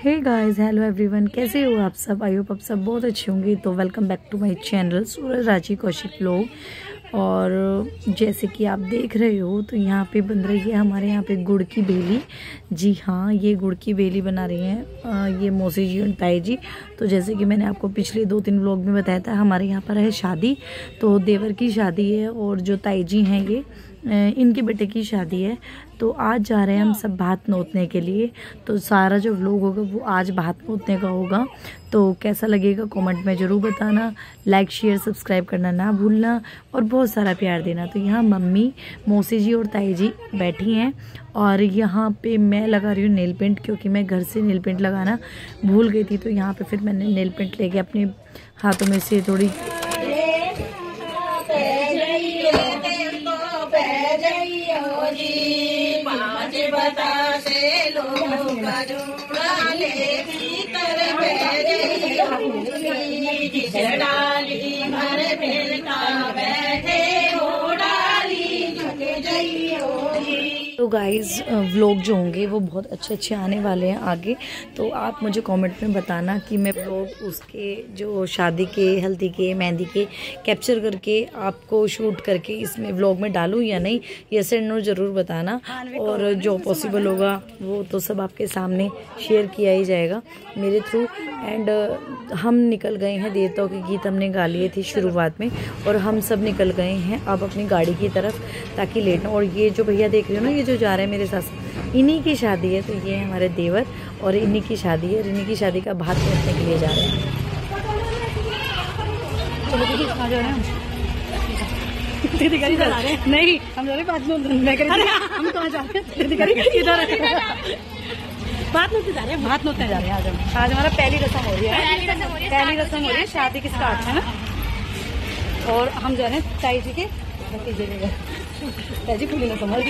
Hey guys, hello everyone, कैसे हो आप सब? आई होप आप सब बहुत अच्छे होंगे। तो welcome back to my channel Suraj Raji Kaushik vlog. और जैसे कि आप देख रहे हो तो यहाँ पे बन रही है हमारे यहाँ पे गुड़ की बेली। जी हाँ, ये गुड़ की बेली बना रही हैं ये मौसी जी और ताई जी। तो जैसे कि मैंने आपको पिछले 2-3 व्लॉग में बताया था, हमारे यहाँ पर है शादी, तो देवर की शादी है और जो ताई जी हैं ये इनके बेटे की शादी है। तो आज जा रहे हैं हम सब भात नोतने के लिए। तो सारा जो व्लॉग होगा वो आज भात नोतने का होगा। तो कैसा लगेगा कमेंट में ज़रूर बताना, लाइक शेयर सब्सक्राइब करना ना भूलना और बहुत सारा प्यार देना। तो यहाँ मम्मी, मौसी जी और ताई जी बैठी हैं और यहाँ पे मैं लगा रही हूँ नेल पेंट, क्योंकि मैं घर से नेल पेंट लगाना भूल गई थी। तो यहाँ पे फिर मैंने नेल पेंट लेके अपने हाथों में से थोड़ी तो गाइज़ व्लॉग जो होंगे वो बहुत अच्छे आने वाले हैं आगे। तो आप मुझे कमेंट में बताना कि मैं व्लॉग उसके जो शादी के, हल्दी के, मेहंदी के कैप्चर करके आपको शूट करके इसमें व्लॉग में डालूं या नहीं, ये से नो ज़रूर बताना। और जो पॉसिबल होगा वो तो सब आपके सामने शेयर किया ही जाएगा मेरे थ्रू। एंड हम निकल गए हैं, देवताओं के गीत हमने गा लिए थे शुरुआत में और हम सब निकल गए हैं अब अपनी गाड़ी की तरफ ताकि लेट ना। और ये जो भैया देख रहे हो ना, ये जो जा रहे हैं मेरे साथ, इन्हीं की शादी है। तो ये है हमारे देवर और इन्हीं की शादी है और इन्हीं की शादी का भात नोतने के लिए जा रहे हैं। नहीं, हम जा रहे भात नोतने। हम कहाँ जा रहे हैं? भात नोतने जा रहे हैं, भात नोतने जा रहे हैं। आज हमारा पहली रस्म हो रही है, पहली रस्म हो रही है शादी की स्टार्ट है ना। और हम जा रहे हैं ताई जी के भतीजे के घर। ताई जी खुली ना संभाल।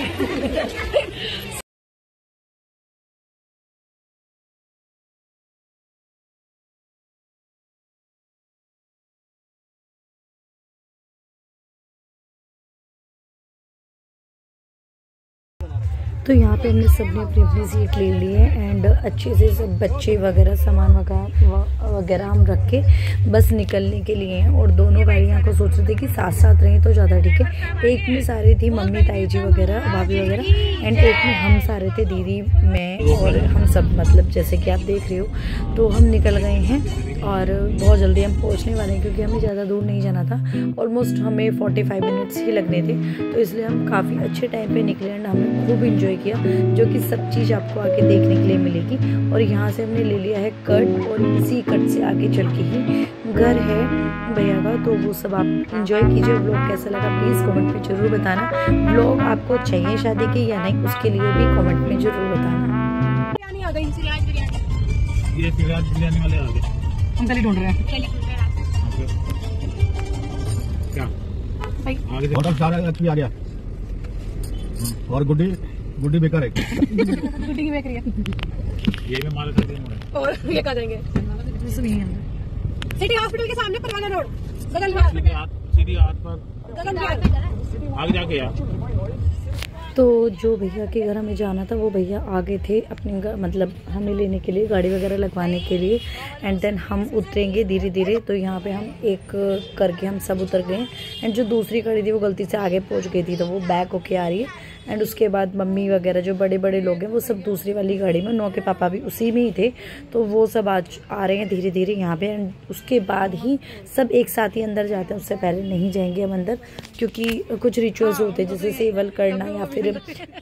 तो यहाँ पे हमने सबने अपनी अपनी सीट ले ली है एंड अच्छे से सब बच्चे वगैरह सामान वगैरह हम रख के बस निकलने के लिए हैं। और दोनों गाड़ियाँ को सोच रहे थे कि साथ साथ रहें तो ज़्यादा ठीक है। एक में सारे थी मम्मी, ताई जी वगैरह, भाभी वगैरह, एंड एक में हम सारे थे, दीदी, मैं और हम सब, मतलब जैसे कि आप देख रहे हो। तो हम निकल गए हैं और बहुत जल्दी हम पहुँचने वाले हैं, क्योंकि हमें ज़्यादा दूर नहीं जाना था। ऑलमोस्ट हमें 45 मिनट्स ही लगने थे। तो इसलिए हम काफ़ी अच्छे टाइम पर निकले एंड हमने खूब इंजॉय किया, जो कि सब चीज़ आपको आगे देखने के लिए मिलेगी। और यहाँ से हमने ले लिया है कट और इसी कट से आगे चल के ही घर है भैया का। तो वो सब आप इंजॉय कीजिए। व्लॉग कैसा लगा प्लीज़ कमेंट में ज़रूर बताना। व्लॉग आपको चाहिए शादी के या नहीं, उसके लिए भी कमेंट में ज़रूर बताना। ये बिरयानी वाले आ गए, हम पहले ढूंढ रहे हैं क्या आगे ऑर्डर सारा अच्छी आ गया। और गुड्डी बेकार है। गुड्डी की बेकरी है ये में माल कर देंगे और ये कहाँ जाएंगे? सिटी हॉस्पिटल के सामने परवाना रोड, बगल में सीधी हाथ पर आगे जाके यार। तो जो भैया के घर हमें जाना था वो भैया आगे थे अपने घर, मतलब हमें लेने के लिए, गाड़ी वगैरह लगवाने के लिए। एंड देन हम उतरेंगे धीरे धीरे। तो यहाँ पे हम एक करके हम सब उतर गए। एंड जो दूसरी गाड़ी थी वो गलती से आगे पहुँच गई थी, तो वो बैक होके आ रही है। एंड उसके बाद मम्मी वगैरह जो बड़े बड़े लोग हैं वो सब दूसरी वाली गाड़ी में, नौ के पापा भी उसी में ही थे। तो वो सब आज आ रहे हैं धीरे धीरे यहाँ पे। एंड उसके बाद ही सब एक साथ ही अंदर जाते हैं, उससे पहले नहीं जाएंगे हम अंदर, क्योंकि कुछ रिचुअल्स होते हैं जैसे सेवल करना या फिर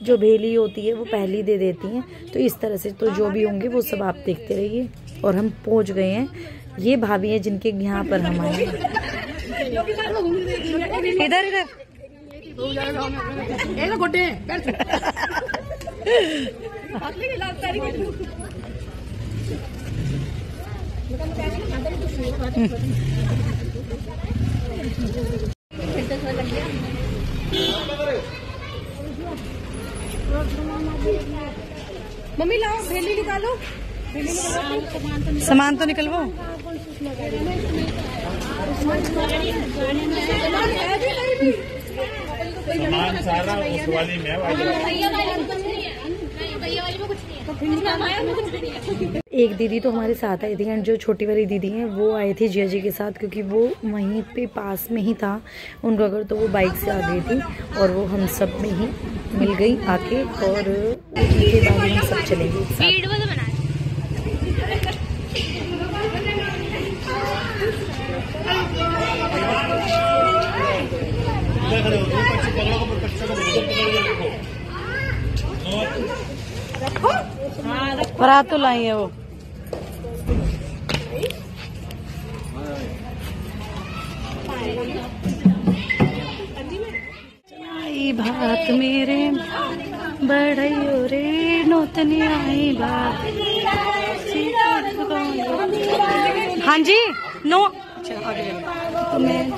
जो भेली होती है वो पहली दे देती हैं। तो इस तरह से तो जो भी होंगे वो सब आप देखते रहिए। और हम पहुँच गए हैं, ये भाभी है जिनके यहाँ पर हम आए हैं। इधर इधर गोटे मम्मी लाओ भेली निकालो, सामान तो निकलवाओ। सामान सारा उस वाली में एक दीदी तो हमारे साथ आई थी एंड जो छोटी वाली दीदी हैं वो आई थी जिया जी के साथ, क्योंकि वो वहीं पे पास में ही था उनका घर, तो वो बाइक से आ गई थी और वो हम सब में ही मिल गई आके, और उसके बाद हम सब चलेंगे एक साथ। बारात तो लाई है वो। आई बात मेरे बढ़ियो रे नौतनी आई बात। हाँ जी नो अच्छा आगे तो मैं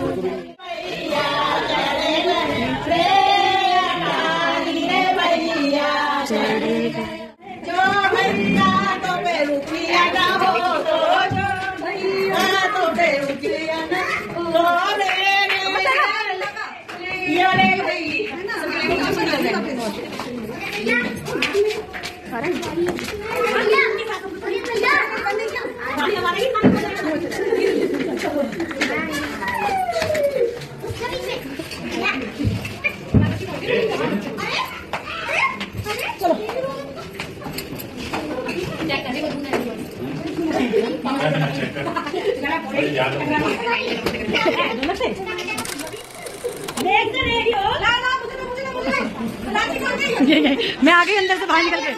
मैं आ गई अंदर से बाहर निकल के।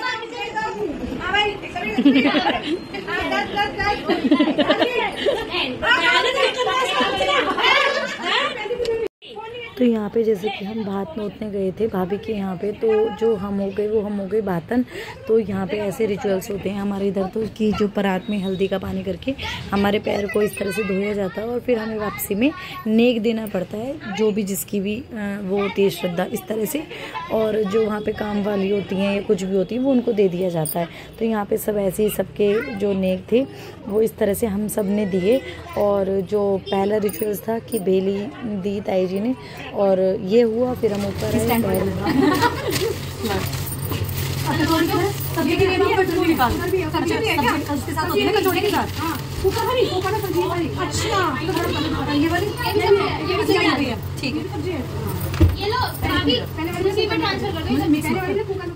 तो यहाँ पे जैसे कि हम भात नोतने गए थे भाभी के यहाँ पे, तो जो हम हो गए वो हम हो गए बातन। तो यहाँ पे ऐसे रिचुअल्स होते हैं हमारे इधर तो कि जो परात में हल्दी का पानी करके हमारे पैर को इस तरह से धोया जाता है और फिर हमें वापसी में नेक देना पड़ता है, जो भी जिसकी भी वो होती है श्रद्धा इस तरह से, और जो वहाँ पे काम वाली होती हैं या कुछ भी होती है वो उनको दे दिया जाता है। तो यहाँ पे सब ऐसे ही सबके जो नेक थे वो इस तरह से हम सब ने दिए। और जो पहला रिचुअल्स था कि बेली दी ताई जी ने, और ये हुआ फिर हम ऊपर ठीक है।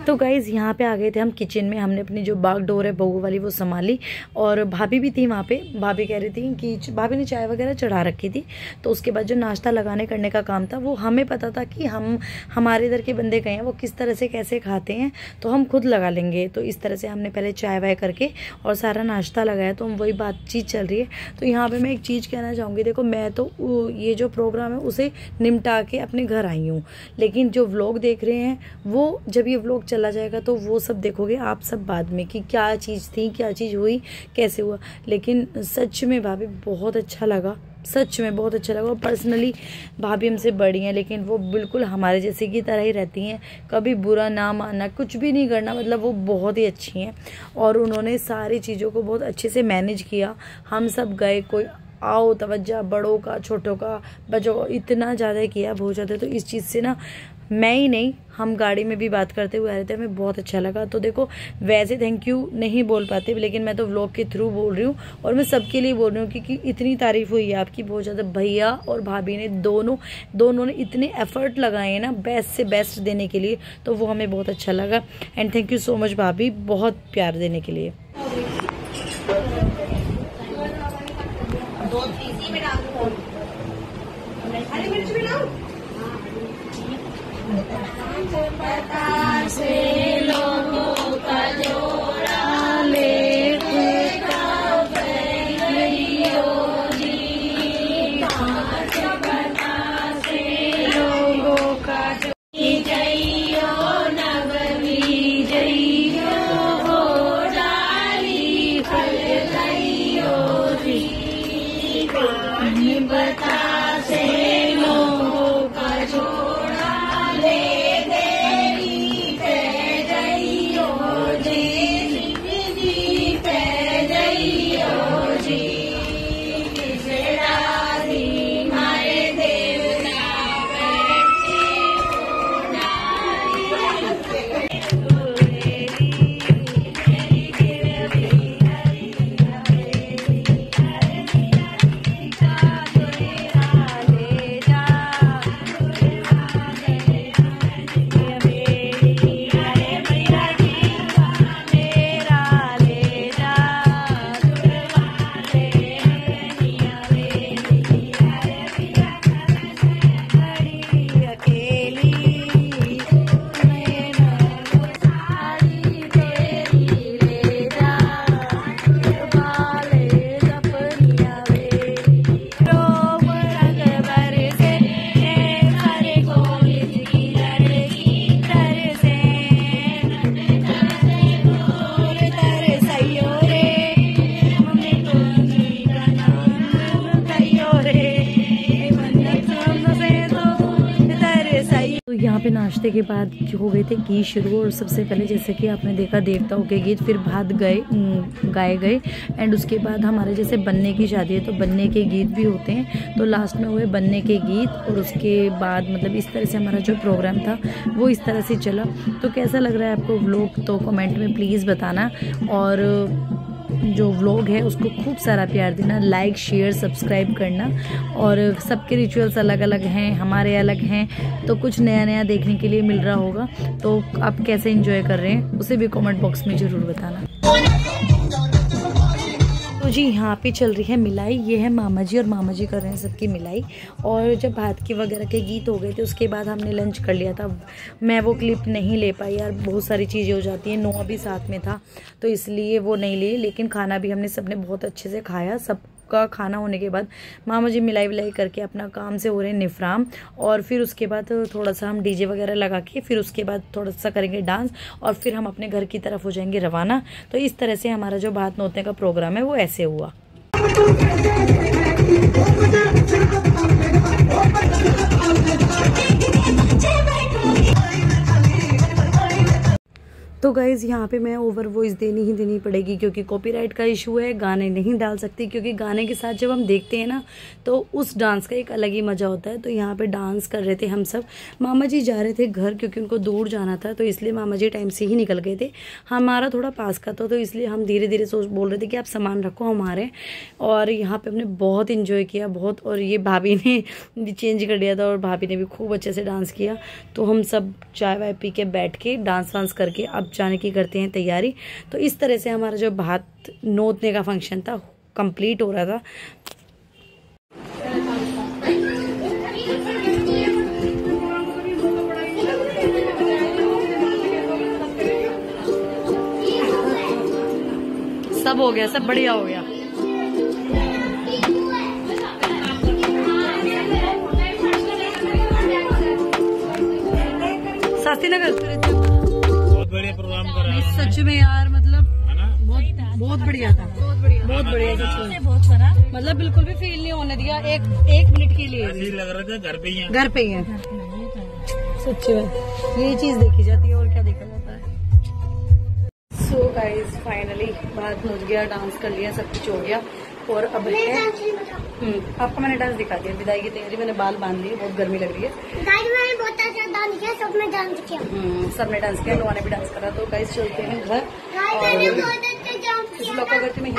तो गाइज यहाँ पे आ गए थे हम किचन में, हमने अपनी जो बाग डोर है बहू वाली वो संभाली, और भाभी भी थी वहाँ पे। भाभी कह रही थी कि भाभी ने चाय वगैरह चढ़ा रखी थी, तो उसके बाद जो नाश्ता लगाने करने का काम था वो हमें पता था कि हमारे इधर के बंदे गए हैं वो किस तरह से कैसे खाते हैं, तो हम खुद लगा लेंगे। तो इस तरह से हमने पहले चाय वाय करके और सारा नाश्ता लगाया, तो हम वही बातचीत चल रही है। तो यहाँ पर मैं एक चीज़ कहना चाहूँगी, देखो मैं तो ये जो प्रोग्राम है उसे निपटा के अपने घर आई हूँ, लेकिन जो व्लॉग देख रहे हैं वो जब ये व्लॉग चला जाएगा तो वो सब देखोगे आप सब बाद में कि क्या चीज़ थी, क्या चीज़ हुई, कैसे हुआ। लेकिन सच में भाभी बहुत अच्छा लगा, सच में बहुत अच्छा लगा। पर्सनली भाभी हमसे बड़ी हैं लेकिन वो बिल्कुल हमारे जैसे की तरह ही रहती हैं, कभी बुरा ना मानना, कुछ भी नहीं करना, मतलब वो बहुत ही अच्छी हैं और उन्होंने सारी चीज़ों को बहुत अच्छे से मैनेज किया। हम सब गए, कोई आओ तवज्जो बड़ों का छोटों का बच्चों को इतना ज़्यादा किया, बहुत ज़्यादा। तो इस चीज़ से ना मैं ही नहीं, हम गाड़ी में भी बात करते हुए आ रहे थे, हमें बहुत अच्छा लगा। तो देखो वैसे थैंक यू नहीं बोल पाते, लेकिन मैं तो व्लॉग के थ्रू बोल रही हूँ और मैं सबके लिए बोल रही हूँ क्योंकि इतनी तारीफ हुई है आपकी बहुत ज़्यादा। भैया और भाभी ने दोनों ने इतने एफर्ट लगाए हैं ना बेस्ट से बेस्ट देने के लिए, तो वो हमें बहुत अच्छा लगा। And thank you so much भाभी, बहुत प्यार देने के लिए। हरी मिर्च भी लाओ। से लोगों का जोड़ा लेता से लोगों का जइयो नगरी जइयो हो डाली फल गइयो री बता से लोगों का जोड़ा पे नाश्ते के बाद हो गए थे गीत शुरू। और सबसे पहले जैसे कि आपने देखा देवताओं के गीत, फिर भात गाए गए एंड उसके बाद हमारे जैसे बनने की शादी है तो बनने के गीत भी होते हैं, तो लास्ट में हुए बनने के गीत। और उसके बाद मतलब इस तरह से हमारा जो प्रोग्राम था वो इस तरह से चला। तो कैसा लग रहा है आपको व्लॉग, तो कमेंट में प्लीज़ बताना। और जो व्लॉग है उसको खूब सारा प्यार देना, लाइक शेयर सब्सक्राइब करना। और सबके रिचुअल्स अलग अलग हैं, हमारे अलग हैं, तो कुछ नया नया देखने के लिए मिल रहा होगा। तो आप कैसे एंजॉय कर रहे हैं उसे भी कमेंट बॉक्स में ज़रूर बताना। तो जी यहाँ पे चल रही है मिलाई, ये है मामा जी और मामा जी कर रहे हैं सबकी मिलाई। और जब भात की वगैरह के गीत हो गए थे उसके बाद हमने लंच कर लिया था। मैं वो क्लिप नहीं ले पाई यार, बहुत सारी चीज़ें हो जाती हैं, नोआ भी साथ में था तो इसलिए वो नहीं ली। लेकिन खाना भी हमने सबने बहुत अच्छे से खाया। सबका खाना होने के बाद मामा जी मिलाई विलाई करके अपना काम से हो रहे हैं निफराम। और फिर उसके बाद थोड़ा सा हम डीजे वगैरह लगा के फिर उसके बाद थोड़ा सा करेंगे डांस और फिर हम अपने घर की तरफ हो जाएंगे रवाना। तो इस तरह से हमारा जो भात नोतने का प्रोग्राम है वो ऐसे हुआ। तो गाइज़ यहाँ पे मैं ओवर वॉइस देनी पड़ेगी क्योंकि कॉपीराइट का इशू है, गाने नहीं डाल सकती। क्योंकि गाने के साथ जब हम देखते हैं ना तो उस डांस का एक अलग ही मज़ा होता है। तो यहाँ पे डांस कर रहे थे हम सब। मामा जी जा रहे थे घर क्योंकि उनको दूर जाना था, तो इसलिए मामा जी टाइम से ही निकल गए थे। हमारा थोड़ा पास का था तो इसलिए हम धीरे धीरे बोल रहे थे कि आप सामान रखो हमारे। और यहाँ पर हमने बहुत इंजॉय किया, बहुत। और ये भाभी ने भी चेंज कर दिया था और भाभी ने भी खूब अच्छे से डांस किया। तो हम सब चाय वाय पी के बैठ के डांस वांस करके अब जाने की करते हैं तैयारी। तो इस तरह से हमारा जो भात नोतने का फंक्शन था कंप्लीट हो रहा था। सब हो गया, सब बढ़िया हो गया। शास्त्री नगर बढ़िया प्रोग्राम कर रहा है सच में यार, मतलब बहुत बढ़िया था, बहुत बढ़िया सच में। मतलब बिल्कुल भी फील नहीं होने दिया एक मिनट के लिए। लग रहा था घर पे ही है सच में। यही चीज देखी जाती है और क्या देखा जाता है। सो गाइज फाइनली बात हो गया, डांस कर लिया, सब कुछ हो गया। और अब है आपको मैंने डांस दिखा दिया। विदाई की तैयारी, मैंने बाल बांध लिए, बहुत गर्मी लग रही है। मैंने बहुत अच्छा डांस किया, सबने डांस किया। सबने डांस किया, लोगों ने भी डांस करा। तो गाइस चलते हैं घर। और इस ब्लॉग को अगर तुम्हें